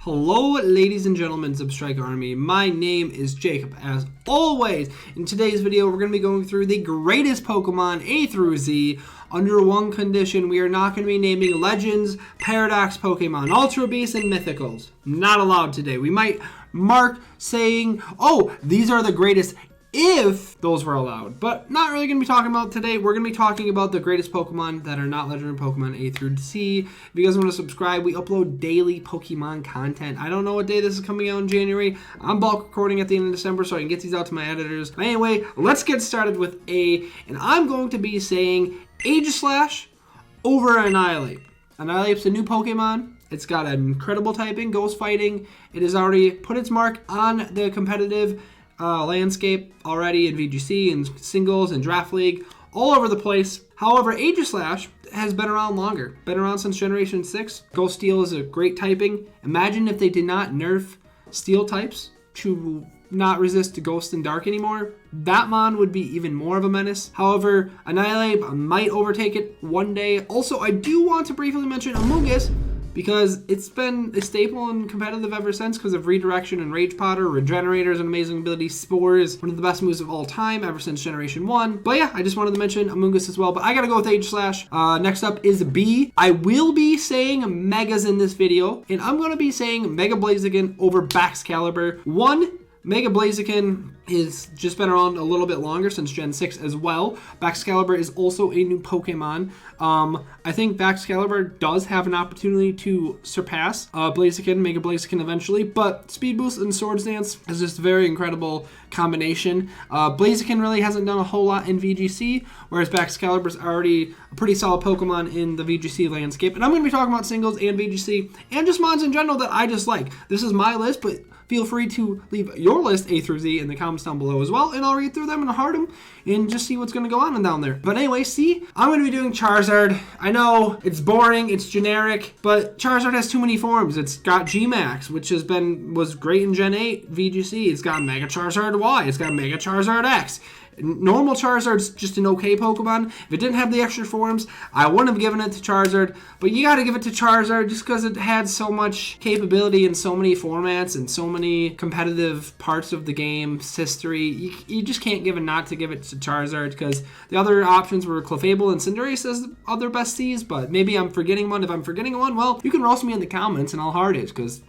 Hello, ladies and gentlemen, Substrike Army. My name is Jacob, as always. In today's video, we're going to be going through the greatest Pokemon A through Z under one condition. We are not going to be naming Legends, Paradox Pokemon, Ultra Beasts, and Mythicals. Not allowed today. We might mark saying, oh, these are the greatest if those were allowed, but not really going to be talking about today. We're going to be talking about the greatest Pokemon that are not legendary Pokemon A through Z. If you guys want to subscribe, we upload daily Pokemon content. I don't know what day this is coming out in January. I'm bulk recording at the end of December so I can get these out to my editors. Anyway, let's get started with A, and I'm going to be saying Aegislash over Annihilate. Annihilate's a new Pokemon. It's got an incredible typing, ghost fighting. It has already put its mark on the competitive landscape already in VGC and singles and draft league, all over the place. However, Aegislash has been around longer, been around since Generation 6. Ghost Steel is a great typing. Imagine if they did not nerf Steel types to not resist to Ghost and Dark anymore. That mon would be even more of a menace. However, Annihilate might overtake it one day. Also, I do want to briefly mention Amoonguss, because it's been a staple in competitive ever since because of Redirection and Rage Powder. Regenerator is an amazing ability. Spore is one of the best moves of all time ever since Generation 1. But yeah, I just wanted to mention Amoonguss as well. But I gotta go with Aegislash. Next up is B. I will be saying Megas in this video, and I'm gonna be saying Mega Blaziken over Baxcalibur. Mega Blaziken has just been around a little bit longer since Gen 6 as well. Baxcalibur is also a new Pokemon. I think Baxcalibur does have an opportunity to surpass Mega Blaziken eventually, but Speed Boost and Swords Dance is just a very incredible combination. Blaziken really hasn't done a whole lot in VGC, whereas Baxcalibur is already a pretty solid Pokemon in the VGC landscape. And I'm going to be talking about singles and VGC and just mons in general that I just like. This is my list, but feel free to leave your list A through Z in the comments down below as well, and I'll read through them and heart them and just see what's going to go on down there. But anyway, I'm going to be doing Charizard. I know it's boring, it's generic, but Charizard has too many forms. It's got G-Max, which was great in Gen 8 VGC. It's got Mega Charizard Y. It's got Mega Charizard X. Normal Charizard's just an okay Pokemon. If it didn't have the extra forms, I wouldn't have given it to Charizard. But you gotta give it to Charizard just because it had so much capability in so many formats and so many competitive parts of the game's history. You just can't give a not to give it to Charizard because the other options were Clefable and Cinderace as the other besties. But maybe I'm forgetting one. If I'm forgetting one, well, you can roast me in the comments and I'll heart it because,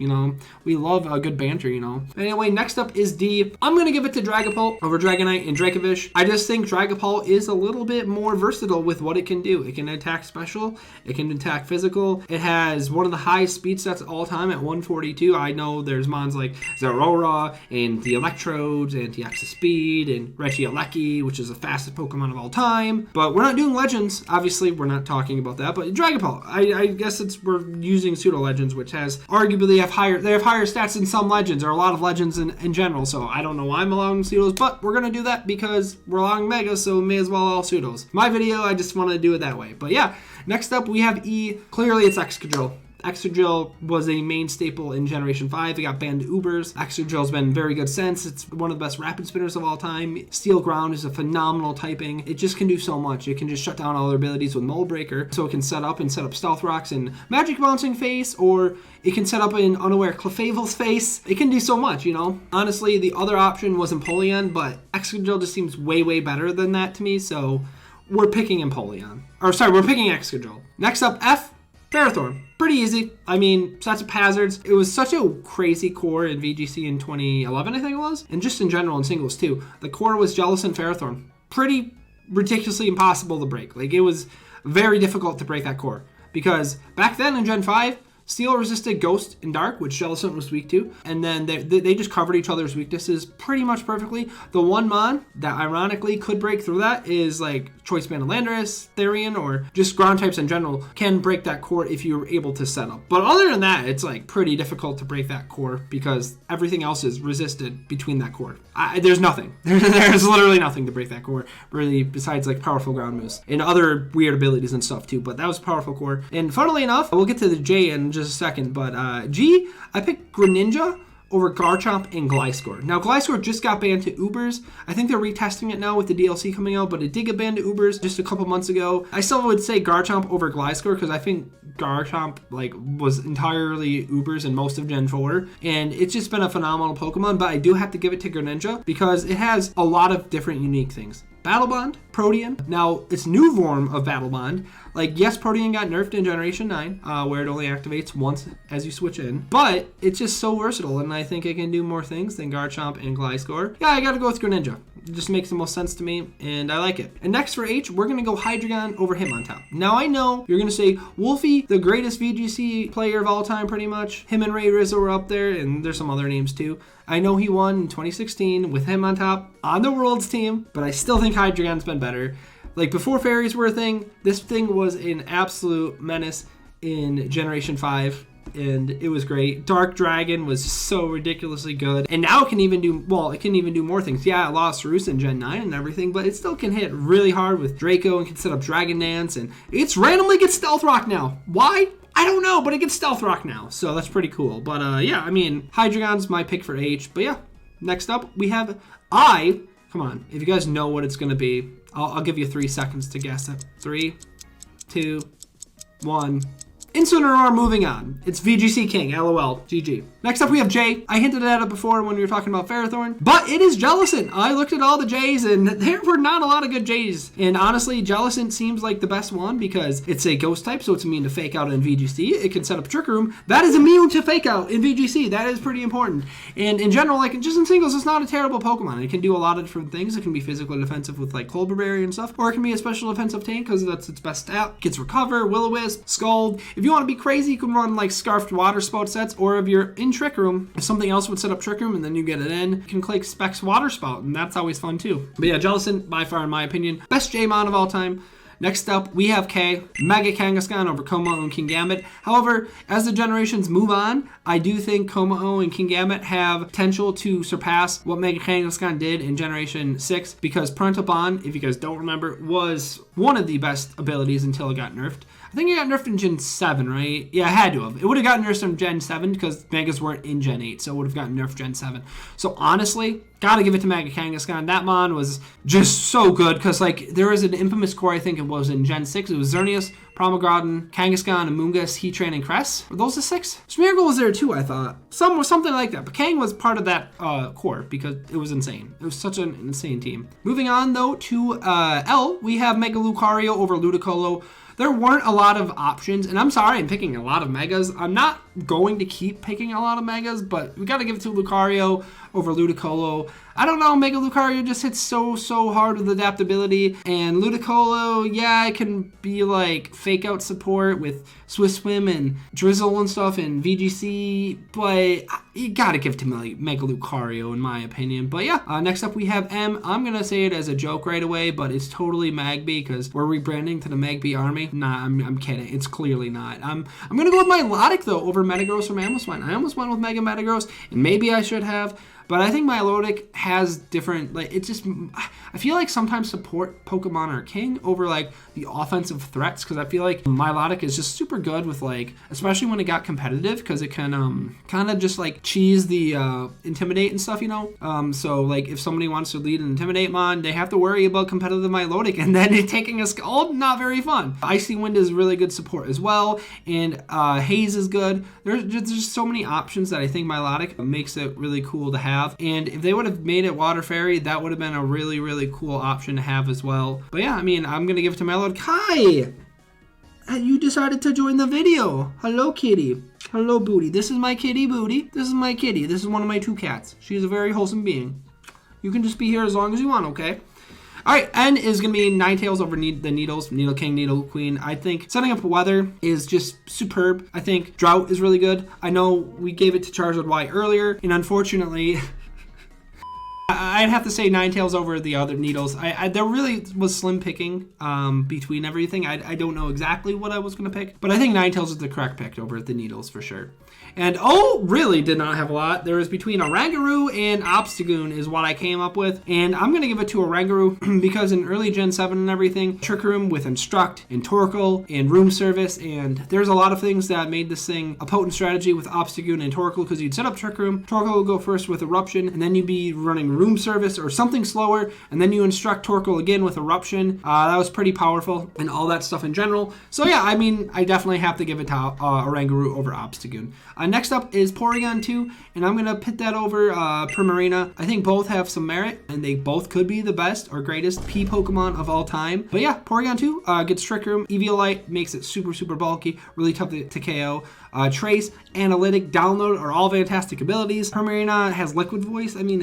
we love a good banter, Anyway, next up is D. I'm gonna give it to Dragapult over Dragonite and Dracovish. I just think Dragapult is a little bit more versatile with what it can do. It can attack special, it can attack physical. It has one of the highest speed stats of all time at 142. I know there's mons like Zeraora and the Electrodes and Deoxys Speed and Regieleki, which is the fastest Pokemon of all time. But we're not doing Legends. Obviously, we're not talking about that. But Dragapult, I guess we're using Pseudo Legends, which has arguably have higher stats than some Legends or a lot of Legends in general. So I don't know why I'm allowing Pseudos, but we're gonna do that because we're allowing Megas, so may as well all Pseudos. My video, I just want to do it that way. But yeah, next up we have E. Clearly it's Excadrill. Excadrill was a main staple in Generation 5. It got banned to Ubers. Excadrill's been very good since. It's one of the best rapid spinners of all time. Steel Ground is a phenomenal typing. It just can do so much. It can just shut down all their abilities with Mold Breaker. So it can set up Stealth Rocks and Magic Bouncing Face, or it can set up in Unaware Clefable's face. It can do so much, Honestly, the other option was Empoleon, but Excadrill just seems way, way better than that to me, so we're picking Empoleon. We're picking Excadrill. Next up, F. Ferrothorn. Pretty easy. I mean, sets of hazards. It was such a crazy core in VGC in 2011, I think it was. And just in general in singles too. The core was Jellicent Ferrothorn. Pretty ridiculously impossible to break. Like, it was very difficult to break that core. Because back then in Gen 5, Steel resisted Ghost and Dark, which Jellicent was weak to, and then they just covered each other's weaknesses pretty much perfectly. The one mon that ironically could break through that is like Choice Band of Landorus, Therian, or just ground types in general can break that core if you're able to set up. But other than that, it's like pretty difficult to break that core because everything else is resisted between that core. There's nothing. There's literally nothing to break that core, really, besides like powerful ground moves and other weird abilities and stuff too. But that was a powerful core. And funnily enough, we'll get to the J in just a second, but G, I picked Greninja over Garchomp and Gliscor. Now, Gliscor just got banned to Ubers. I think they're retesting it now with the DLC coming out, but it did get banned to Ubers just a couple months ago. I still would say Garchomp over Gliscor because I think Garchomp was entirely Ubers in most of Gen 4, and it's just been a phenomenal Pokemon, but I do have to give it to Greninja because it has a lot of different unique things. Battle Bond, Protean. Now, it's new form of Battle Bond. Yes, Protean got nerfed in Generation 9, where it only activates once as you switch in. But it's just so versatile, and I think it can do more things than Garchomp and Gliscor. Yeah, I gotta go with Greninja. It just makes the most sense to me, and I like it. And next for H, we're gonna go Hydreigon over Hitmontop. Now, I know you're gonna say, Wolfie, the greatest VGC player of all time, pretty much. Him and Ray Rizzo were up there, and there's some other names too. I know he won in 2016 with Hitmontop on the Worlds team, but I still think Hydreigon's been better. Before fairies were a thing, this thing was an absolute menace in Generation 5, and it was great. Dark Dragon was so ridiculously good, and now it can even do more things. Yeah, it lost Roost in Gen 9 and everything, but it still can hit really hard with Draco and can set up Dragon Dance, and it's randomly gets Stealth Rock now. Why? I don't know, but it gets Stealth Rock now, so that's pretty cool. But yeah, I mean, Hydreigon's my pick for H, but yeah. Next up, we have I. Come on, if you guys know what it's going to be, I'll give you 3 seconds to guess it. 3, 2, 1. Incineroar, moving on. It's VGC King, LOL, GG. Next up we have J. I hinted at it before when we were talking about Ferrothorn, but it is Jellicent. I looked at all the J's and there were not a lot of good J's. And honestly, Jellicent seems like the best one because it's a ghost type, so it's immune to Fake Out in VGC. It can set up Trick Room. That is immune to Fake Out in VGC. That is pretty important. And in general, just in singles, it's not a terrible Pokemon. It can do a lot of different things. It can be physically defensive with Colbur Berry and stuff, or it can be a special defensive tank because that's its best stat. It gets Recover, Will-O-Wisp, Scald. If you want to be crazy, you can run Scarfed Water Spout sets, or if you're in Trick Room, if something else would set up Trick Room and then you get it in, you can click Specs Water Spout, and that's always fun too. But yeah, Jellicent, by far in my opinion, best J-Mon of all time. Next up, we have K, Mega Kangaskhan over Kommo-o and Kingambit. However, as the generations move on, I do think Kommo-o and Kingambit have potential to surpass what Mega Kangaskhan did in Generation 6, because Parental Bond, if you guys don't remember, was one of the best abilities until it got nerfed. I think it got nerfed in Gen 7, right? Yeah, it had to have. It would have gotten nerfed in Gen 7 because Megas weren't in Gen 8, so it would have gotten nerfed Gen 7. So honestly, gotta give it to Mega Kangaskhan. That mon was just so good because there was an infamous core, I think it was in Gen 6. It was Xerneas, Promogroddon, Kangaskhan, Amoonguss, Heatran, and Cress. Were those the 6? Smeargle was there too, I thought. Something like that. But Kang was part of that core because it was insane. It was such an insane team. Moving on, though, to L, we have Mega Lucario over Ludicolo. There weren't a lot of options, and I'm sorry I'm picking a lot of Megas. I'm not going to keep picking a lot of Megas, but we got to give it to Lucario over Ludicolo. I don't know, Mega Lucario just hits so hard with adaptability, and Ludicolo, yeah, it can be Fake Out support with Swift Swim and Drizzle and stuff in VGC, but you gotta give it to Mega Lucario in my opinion. But yeah, next up we have M. I'm gonna say it as a joke right away, but it's totally Magby because we're rebranding to the Magby Army. Nah, I'm kidding. It's clearly not. I'm gonna go with my Milotic though over Metagross from Amoswine. I almost went with Mega Metagross, and maybe I should have. But I think Milotic has different, I feel like sometimes support Pokemon are king over, the offensive threats, because I feel like Milotic is just super good with, especially when it got competitive, because it can, kind of just, cheese the, Intimidate and stuff, So, if somebody wants to lead an Intimidate mon, they have to worry about competitive Milotic, and then it taking a Scald, not very fun. Icy Wind is really good support as well, and, Haze is good. There's just so many options that I think Milotic makes it really cool to have. And if they would have made it Water Fairy, that would have been a really, really cool option to have as well. But yeah, I mean, I'm going to give it to Milotic. Hi! You decided to join the video. Hello, kitty. Hello, Booty. This is my kitty, Booty. This is my kitty. This is one of my 2 cats. She's a very wholesome being. You can just be here as long as you want, okay? Alright, N is going to be Ninetales over the Needles, Needle King, Needle Queen. I think setting up weather is just superb. I think Drought is really good. I know we gave it to Charizard Y earlier, and unfortunately, I'd have to say Ninetales over the other Needles. There really was slim picking between everything. I don't know exactly what I was going to pick, but I think Ninetales is the correct pick over the Needles for sure. And really did not have a lot. There was between Oranguru and Obstagoon is what I came up with. And I'm going to give it to Oranguru because in early Gen 7 and everything, Trick Room with Instruct and Torkoal and Room Service, and there's a lot of things that made this thing a potent strategy with Obstagoon and Torkoal because you'd set up Trick Room, Torkoal will go first with Eruption, and then you'd be running Room Service or something slower, and then you Instruct Torkoal again with Eruption. That was pretty powerful and all that stuff in general. So yeah, I mean, I definitely have to give it to Oranguru over Obstagoon. Next up is Porygon 2, and I'm going to pit that over Primarina. I think both have some merit, and they both could be the best or greatest P Pokemon of all time. But yeah, Porygon 2 gets Trick Room. Eviolite makes it super, super bulky, really tough to KO. Trace, Analytic, Download are all fantastic abilities. Primarina has Liquid Voice. I mean,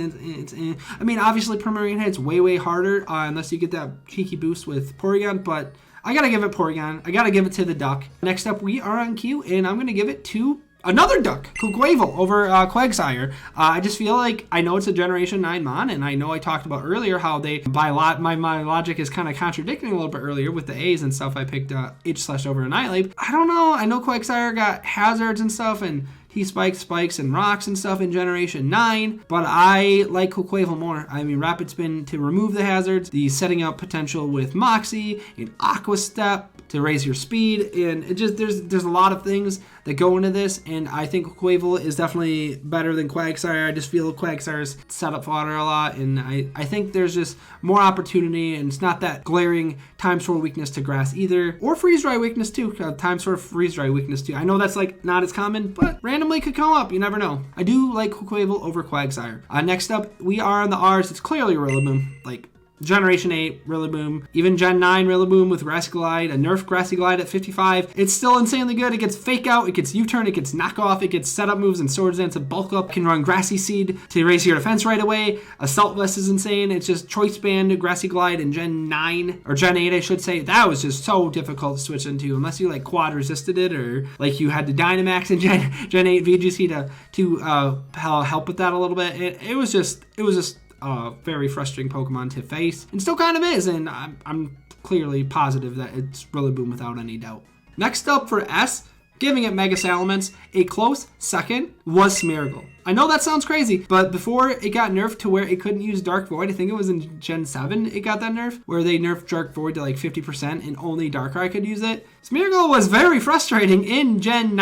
obviously Primarina hits way, way harder unless you get that cheeky boost with Porygon, but I gotta give it Porygon. I gotta give it to the Duck. Next up, we are on Q, and I'm gonna give it to another Duck, Quaquaval over Quagsire. I just feel like, I know it's a Generation 9 Mon, and I know I talked about earlier how they, my logic is kind of contradicting a little bit earlier with the A's and stuff. I picked H// over Annihilate. I don't know. I know Quagsire got hazards and stuff, and Spikes, and Rocks and stuff in Generation 9, but I like Quaquaval more. I mean, Rapid Spin to remove the hazards, the setting up potential with Moxie, and Aqua Step to raise your speed, and it just, there's a lot of things that go into this, and I think Quaquaval is definitely better than Quagsire. I just feel Quagsire's set up fodder a lot, and I think there's just more opportunity, and it's not that glaring Time Sword weakness to Grass either, or Freeze Dry weakness too. Time Sword Freeze Dry weakness too. I know that's like not as common, but randomly could come up. You never know. I do like Quaquaval over Quagsire. Next up, we are on the R's. It's clearly Rillaboom. Like, Generation 8, Rillaboom, even Gen 9 Rillaboom with Grassy Glide, a nerf Grassy Glide at 55. It's still insanely good. It gets Fake Out, it gets U-Turn, it gets Knock Off, it gets Setup moves and Swords Dance and Bulk Up. It can run Grassy Seed to raise your defense right away. Assault Vest is insane. It's just Choice Band, Grassy Glide, and Gen 9, or Gen 8 I should say. That was just so difficult to switch into unless you like quad resisted it or like you had to Dynamax in Gen 8 VGC to help with that a little bit. It was just very frustrating Pokemon to face, and still kind of is, and I'm clearly positive that it's Rillaboom without any doubt. Next up for S, giving it Mega Salamence, a close second was Smeargle. I know that sounds crazy, but before it got nerfed to where it couldn't use Dark Void, I think it was in Gen 7 it got that nerf, where they nerfed Dark Void to like 50% and only Darkrai could use it. Smeargle was very frustrating in Gen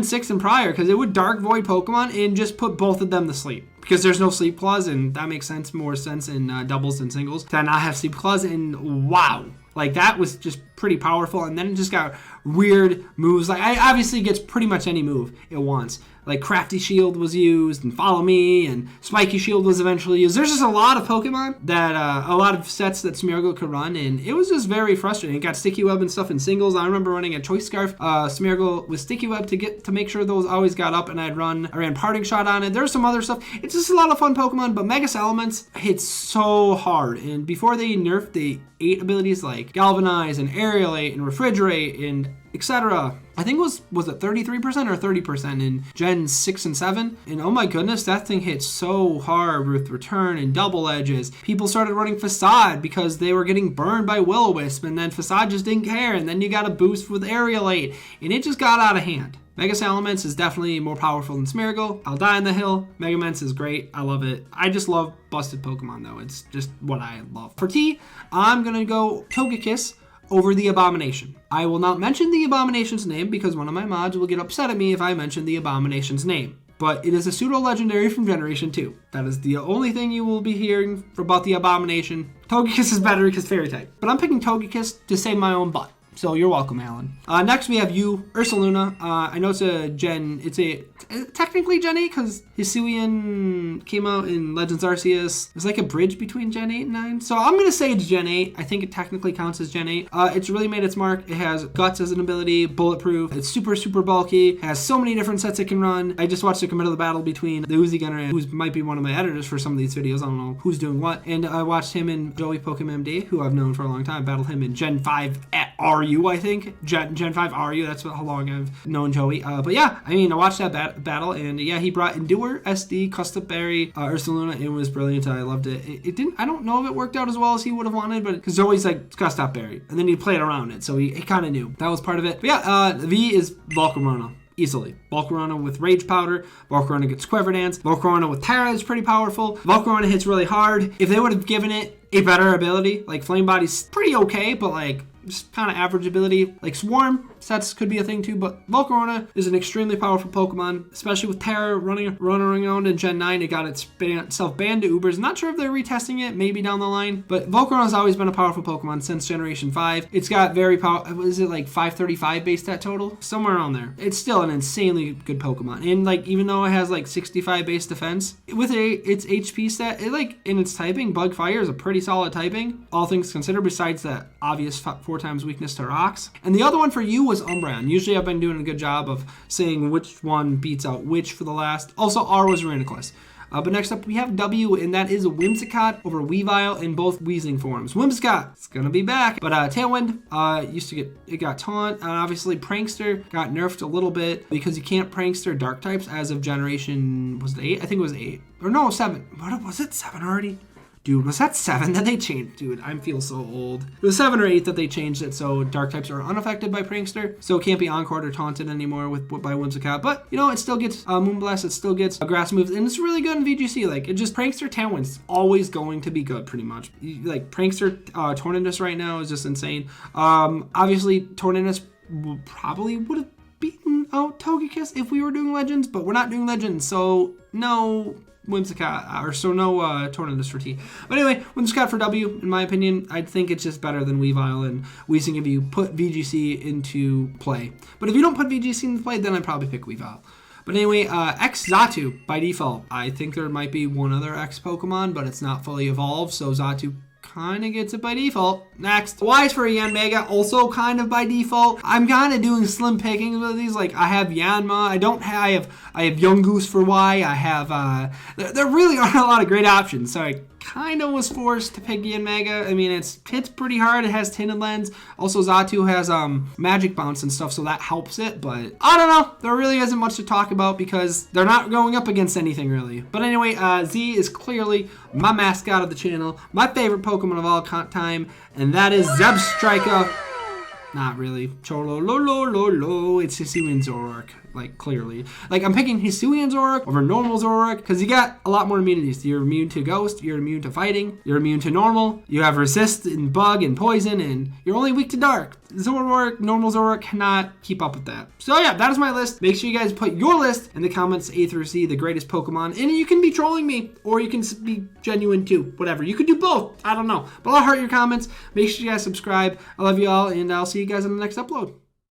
6 and prior, because it would Dark Void Pokemon and just put both of them to sleep. Because there's no Sleep Clause, and that makes more sense in doubles than singles to not have Sleep Clause, and wow. Like, that was just pretty powerful, and then it just got weird moves. Like, it obviously gets pretty much any move it wants. Like, Crafty Shield was used, and Follow Me, and Spiky Shield was eventually used. There's just a lot of Pokemon that, a lot of sets that Smeargle could run, and it was just very frustrating. It got Sticky Web and stuff in singles. I remember running a Choice Scarf Smeargle with Sticky Web to make sure those always got up, and I ran Parting Shot on it. There's some other stuff. It's just a lot of fun Pokemon, but Mega Salamence hits so hard, and before they nerfed the 8 abilities like Galvanize and Aerialate and Refrigerate and etc. I think was it 33% or 30% in Gen 6 and 7? And oh my goodness, that thing hit so hard with Return and Double Edges. People started running Facade because they were getting burned by Will-O-Wisp, and then Facade just didn't care, and then you got a boost with Aerialate, and it just got out of hand. Mega Salamence is definitely more powerful than Smeargle. I'll die on the hill. Megamence is great. I love it. I just love busted Pokemon though. It's just what I love. For T, I'm going to go Togekiss over the Abomination. I will not mention the Abomination's name because one of my mods will get upset at me if I mention the Abomination's name. But it is a pseudo-legendary from Generation 2. That is the only thing you will be hearing about the Abomination. Togekiss is better because Fairy type. But I'm picking Togekiss to save my own butt. So you're welcome, Alan. Next we have Ursaluna. I know it's technically Gen 8 because Hisuian came out in Legends Arceus. There's like a bridge between Gen 8 and 9. So I'm going to say it's Gen 8. I think it technically counts as Gen 8. It's really made its mark. It has Guts as an ability, Bulletproof. It's super, super bulky. Has so many different sets it can run. I just watched a competitive battle between the Uzi Gunner, who might be one of my editors for some of these videos. I don't know who's doing what. And I watched him and Joey Pokemon MD, who I've known for a long time, battled him in Gen 5 at RU, I think. Gen 5 RU, that's how long I've known Joey. But yeah, I mean, I watched that battle, and yeah, he brought Endure, SD, Custom Berry, Ursaluna. It was brilliant. I loved it. It didn't, I don't know if it worked out as well as he would have wanted, but because Joey's like, Custom Berry, and then he played around it, so he kind of knew. That was part of it. But yeah, V is Volcarona. easily. Volcarona with Rage Powder. Volcarona gets Quiver Dance. Volcarona with Terra is pretty powerful. Volcarona hits really hard. If they would have given it a better ability, like Flame Body's pretty okay, but like just kind of average ability. Like Swarm sets could be a thing too, but Volcarona is an extremely powerful Pokemon, especially with Terra running around in Gen 9. It got itself banned to Ubers. Not sure if they're retesting it, maybe down the line, but Volcarona's always been a powerful Pokemon since Generation 5. It's got very powerful, is it like 535 base stat total? Somewhere around there. It's still an insanely good Pokemon. And like, even though it has like 65 base defense, with its HP stat, it like, in its typing, Bug Fire is a pretty solid typing, all things considered, besides that obvious 4 times weakness to rocks. And the other one for you was Umbreon. Usually I've been doing a good job of saying which one beats out which for the last. Also, R was Rainiclus. But next up we have W, and that is Whimsicott over Weavile in both Weezing forms. Whimsicott, it's gonna be back. But Tailwind got Taunt, and obviously Prankster got nerfed a little bit because you can't Prankster Dark types as of Generation, was it 8? I think it was 8. Or no, 7. What was it? 7 already? Dude, was that 7 that they changed? Dude, I feel so old. It was 7 or 8 that they changed it, so Dark types are unaffected by Prankster, so it can't be Encored or Taunted anymore by Whimsicott. But, you know, it still gets Moonblast, it still gets Grass Moves, and it's really good in VGC. Like, it just, Prankster Tailwind's always going to be good, pretty much. Like, Prankster Tornadus right now is just insane. Obviously, Tornadus probably would have beaten out Togekiss if we were doing Legends, but we're not doing Legends, so no Whimsicott, or so no Tornadus for T. But anyway, Whimsicott for W, in my opinion. I think it's just better than Weavile and Weezing if you put VGC into play. But if you don't put VGC into play, then I'd probably pick Weavile. But anyway, X Xatu by default. I think there might be one other X Pokemon, but it's not fully evolved, so Xatu kind of gets it by default. Next, Y's for Yanmega, also kind of by default. I'm kind of doing slim pickings with these. Like, I have Yanma, I have Yungoos for Y. I have there really aren't a lot of great options, so I kind of was forced to pick Yanmega. I mean, it hits pretty hard. It has Tinted Lens. Also, Xatu has Magic Bounce and stuff, so that helps it. But I don't know. There really isn't much to talk about because they're not going up against anything really. But anyway, Z is clearly my mascot of the channel, my favorite Pokemon of all time, and that is Zebstrika. Not really. Cholololololo. It's Hisuian Zoroark. Like, clearly. Like, I'm picking Hisuian Zoroark over normal Zoroark because you got a lot more immunities. You're immune to Ghost, you're immune to Fighting, you're immune to Normal, you have Resist and Bug and Poison, and you're only weak to Dark. Zoroark, normal Zoroark cannot keep up with that. So yeah, that is my list. Make sure you guys put your list in the comments, A through Z, the greatest Pokemon. And you can be trolling me, or you can be genuine too. Whatever. You could do both. I don't know. But I'll heart your comments. Make sure you guys subscribe. I love you all, and I'll see you guys in the next upload.